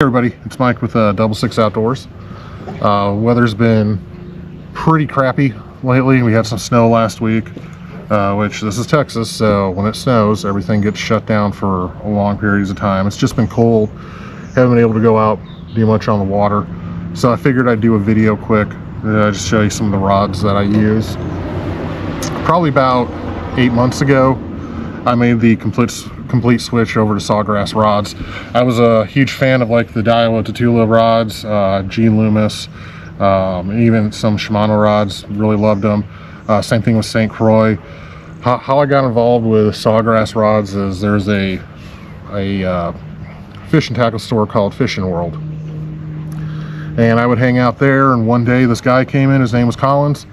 Hey everybody, it's Mike with Double Six Outdoors. Weather's been pretty crappy lately. We had some snow last week, which this is Texas, so when it snows, everything gets shut down for long periods of time. It's just been cold. Haven't been able to go out, do much on the water. So I figured I'd do a video quick, just show you some of the rods that I use. Probably about 8 months ago, I made the complete switch over to Sawgrass rods. I was a huge fan of like the Daiwa Tatula rods, G Loomis, even some Shimano rods. Really loved them. Same thing with St. Croix. How I got involved with Sawgrass rods is there's a fish and tackle store called Fishing World, and I would hang out there. And one day this guy came in. His name was Collins,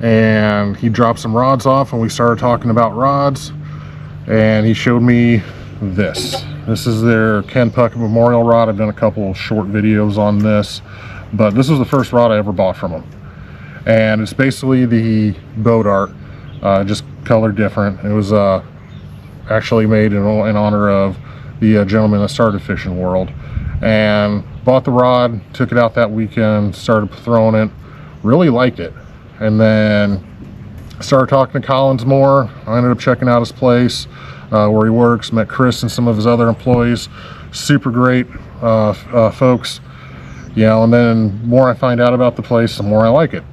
and he dropped some rods off, and we started talking about rods. And he showed me this. This is their Ken Puckett Memorial rod. I've done a couple short videos on this, but this was the first rod I ever bought from him. And it's basically the boat art, just colored different. It was actually made in honor of the gentleman that started Fishing World. And bought the rod, took it out that weekend, started throwing it, really liked it. And then started talking to Collins more. I ended up checking out his place where he works, met Chris and some of his other employees. Super great folks, you know. And then more I find out about the place, the more I like it.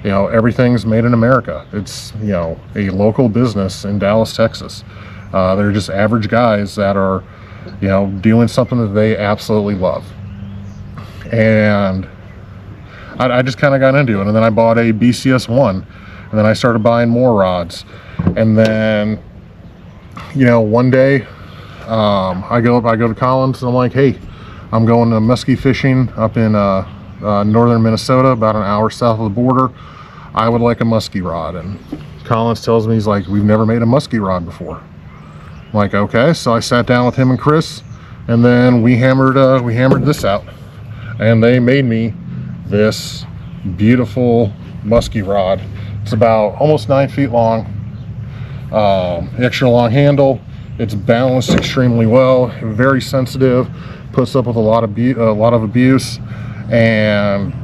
You know, everything's made in America. It's, you know, a local business in Dallas, Texas. They're just average guys that are, you know, doing something that they absolutely love. And I just kind of got into it. And then I bought a BCS1. And then I started buying more rods. And then, you know, one day I go to Collins and I'm like, hey, I'm going to muskie fishing up in northern Minnesota, about an hour south of the border. I would like a muskie rod. And Collins tells me, he's like, we've never made a muskie rod before. I'm like, okay. So I sat down with him and Chris, and then we hammered this out, and they made me this beautiful muskie rod. It's about almost 9 feet long, extra long handle. It's balanced extremely well, very sensitive, puts up with a lot of abuse, and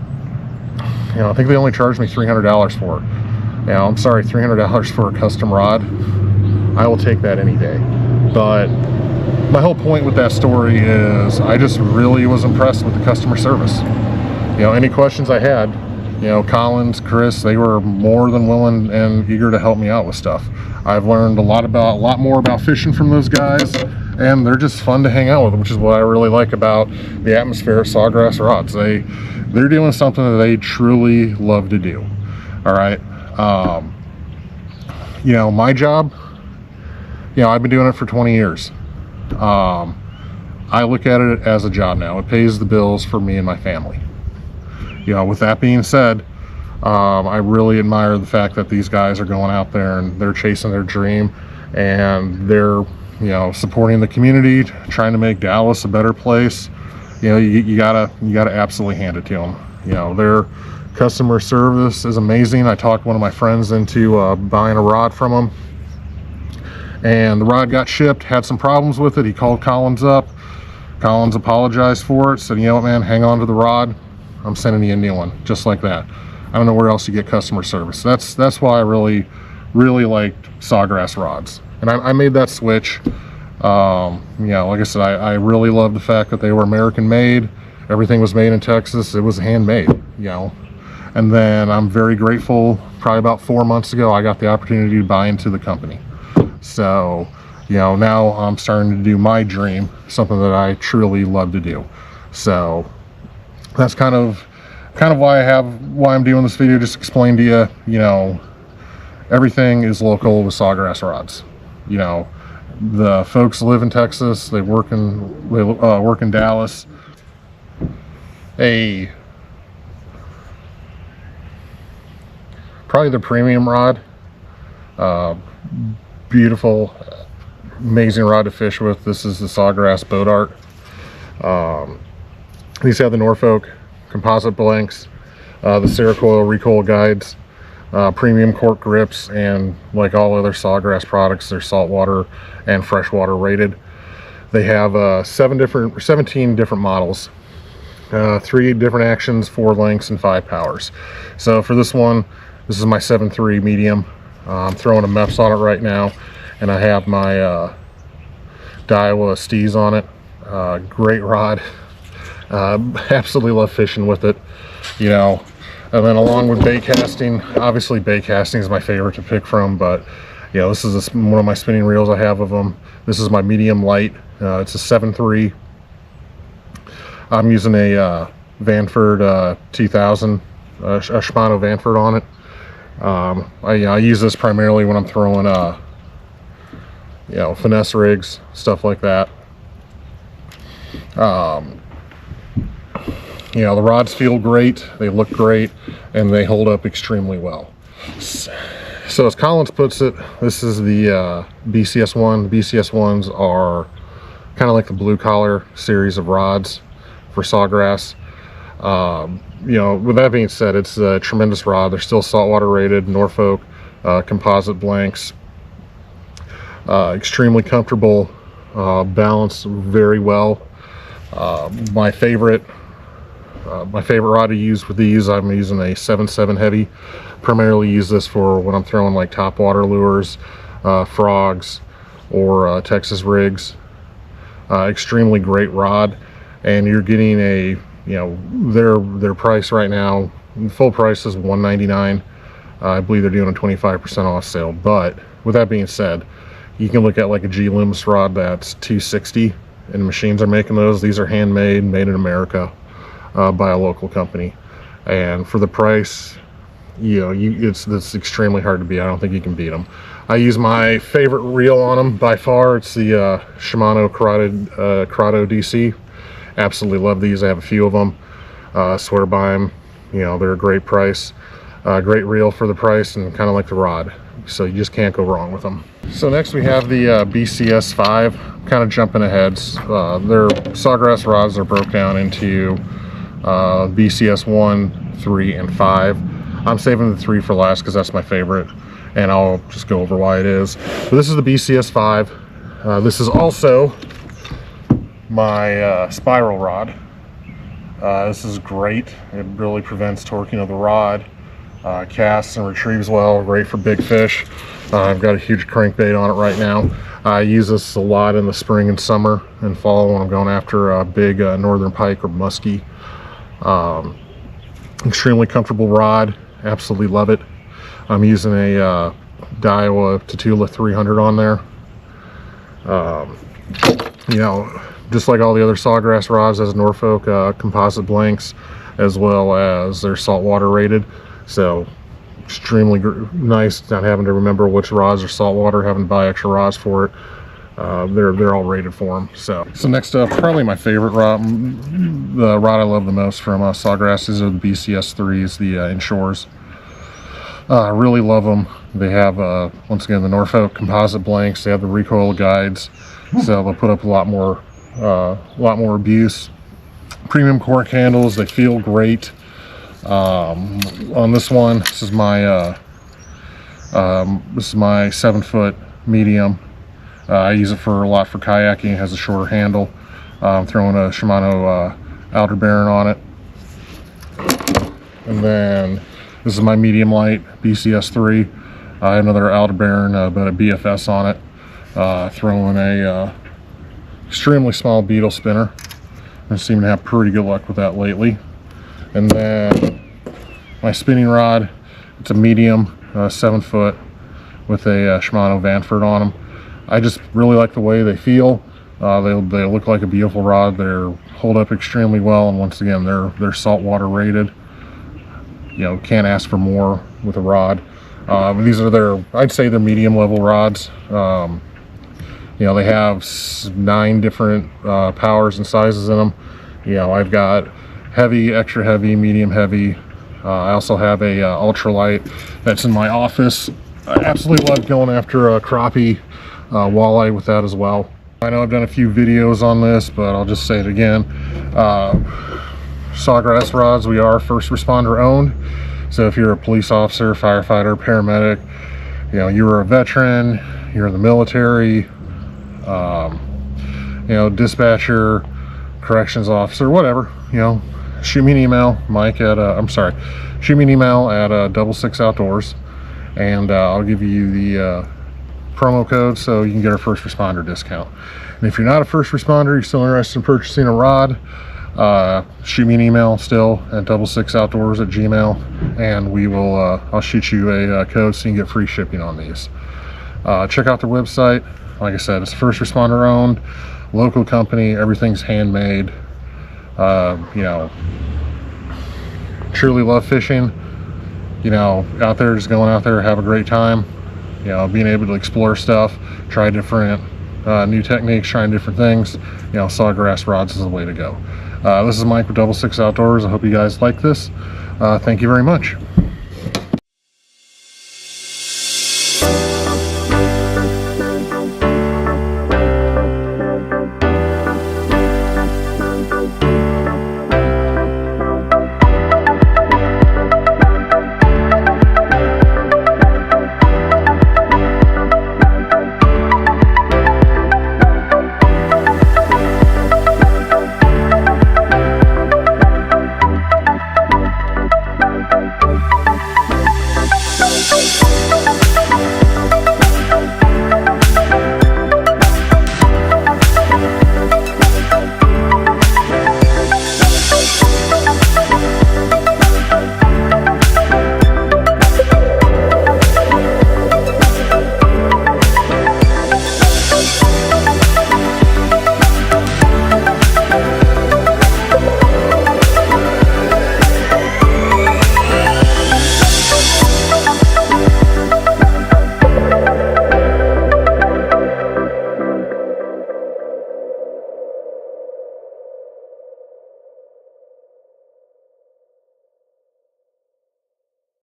you know, I think they only charged me $300 for it. Now, I'm sorry, $300 for a custom rod. I will take that any day. But my whole point with that story is I just really was impressed with the customer service. You know, any questions I had, you know, Collins, Chris, they were more than willing and eager to help me out with stuff. I've learned a lot more about fishing from those guys, and they're just fun to hang out with, which is what I really like about the atmosphere at Sawgrass Rods. They're doing something that they truly love to do. All right. You know, my job, you know, I've been doing it for 20 years. I look at it as a job now. It pays the bills for me and my family. You know, with that being said, I really admire the fact that these guys are going out there and they're chasing their dream, and they're, you know, supporting the community, trying to make Dallas a better place. You know, you gotta absolutely hand it to them. You know, their customer service is amazing. I talked one of my friends into buying a rod from them, and the rod got shipped, had some problems with it. He called Collins up. Collins apologized for it, said, you know what, man, hang on to the rod. I'm sending you a new one, just like that. I don't know where else you get customer service. That's why I really liked Sawgrass rods, and I made that switch. You know, like I said, I really love the fact that they were American made. Everything was made in Texas. It was handmade, you know. And then I'm very grateful. Probably about 4 months ago, I got the opportunity to buy into the company. So, you know, now I'm starting to do my dream, something that I truly love to do. So that's kind of why I'm doing this video, just explain to you, you know, everything is local with Sawgrass rods. You know, the folks live in Texas, they work in Dallas. Probably the premium rod, beautiful, amazing rod to fish with. This is the Sawgrass boat art. These have the Norfolk composite blanks, the Cerakoil recoil guides, premium cork grips, and like all other Sawgrass products, they're saltwater and freshwater rated. They have 17 different models. 3 different actions, 4 lengths, and 5 powers. So for this one, this is my 7.3 medium. I'm throwing a MEPS on it right now, and I have my Daiwa Steez on it. Great rod. Absolutely love fishing with it, you know. And then along with bait casting, obviously bait casting is my favorite to pick from, but you know, this is one of my spinning reels I have of them. This is my medium light. It's a 7.3. I'm using a Vanford 2000, a Shimano Vanford on it. I use this primarily when I'm throwing you know, finesse rigs, stuff like that. You know, the rods feel great, they look great, and they hold up extremely well. So as Collins puts it, this is the BCS1. The BCS1s are kind of like the blue collar series of rods for Sawgrass. You know, with that being said, it's a tremendous rod. They're still saltwater rated, Norfolk composite blanks. Extremely comfortable, balanced very well. My favorite rod to use with these, I'm using a 7.7 heavy. Primarily use this for when I'm throwing like topwater lures, frogs, or Texas rigs. Extremely great rod, and you're getting a, you know, their price right now, full price is $199. I believe they're doing a 25% off sale. But with that being said, you can look at like a G Loomis rod that's $260, and machines are making those. These are handmade, made in America, by a local company, and for the price, you know, it's extremely hard to beat. I don't think you can beat them. I use my favorite reel on them by far. It's the Shimano Corrado DC. Absolutely love these. I have a few of them. Swear by them. You know, they're a great price, great reel for the price, and kind of like the rod. So you just can't go wrong with them. So next we have the BCS 5. Kind of jumping ahead. Their Sawgrass rods are broke down into BCS 1, 3, and 5. I'm saving the 3 for last because that's my favorite, and I'll just go over why it is. But this is the BCS 5. This is also my spiral rod. This is great. It really prevents torquing of the rod, casts and retrieves well, great for big fish. I've got a huge crankbait on it right now. I use this a lot in the spring and summer and fall when I'm going after a big northern pike or muskie. Extremely comfortable rod, absolutely love it. I'm using a Daiwa Tatula 300 on there. You know, just like all the other Sawgrass rods, as Norfolk composite blanks, as well as they're saltwater rated. So extremely nice, not having to remember which rods are saltwater, having to buy extra rods for it. They're all rated for them. So next up, probably my favorite rod, the rod I love the most from Sawgrass, is the BCS 3s, the Inshores. I really love them. They have once again the Norfolk composite blanks. They have the recoil guides, so they'll put up a lot more abuse. Premium cork handles. They feel great. On this one, this is my 7-foot medium. I use it for a lot for kayaking. It has a shorter handle. I'm throwing a Shimano Aldebaran on it. And then this is my medium light BCS 3. I have another Aldebaran, but a BFS on it. Throwing a extremely small beetle spinner. I seem to have pretty good luck with that lately. And then my spinning rod, it's a medium, 7-foot, with a Shimano Vanford on them. I just really like the way they feel. They look like a beautiful rod. They hold up extremely well, and once again, they're saltwater rated. You know, can't ask for more with a rod. These are I'd say they're medium level rods. You know, they have 9 different powers and sizes in them. You know, I've got heavy, extra heavy, medium heavy. I also have a ultralight that's in my office. I absolutely love going after a crappie, walleye with that as well. I know I've done a few videos on this, but I'll just say it again. Sawgrass rods, we are first responder owned. So if you're a police officer, firefighter, paramedic, you know, you're a veteran, you're in the military, you know, dispatcher, corrections officer, whatever, you know, shoot me an email, Mike at shoot me an email at 66 Outdoors, and I'll give you the promo code so you can get our first responder discount. And if you're not a first responder, you're still interested in purchasing a rod, shoot me an email still at 66outdoors@gmail, and we will I'll shoot you a code so you can get free shipping on these. Check out their website. Like I said, it's first responder owned, local company, everything's handmade. You know, truly love fishing, you know, out there, just going out there, have a great time, you know, being able to explore stuff, try different new techniques, trying different things. You know, Sawgrass rods is the way to go. This is Mike with 66 Outdoors. I hope you guys like this. Thank you very much.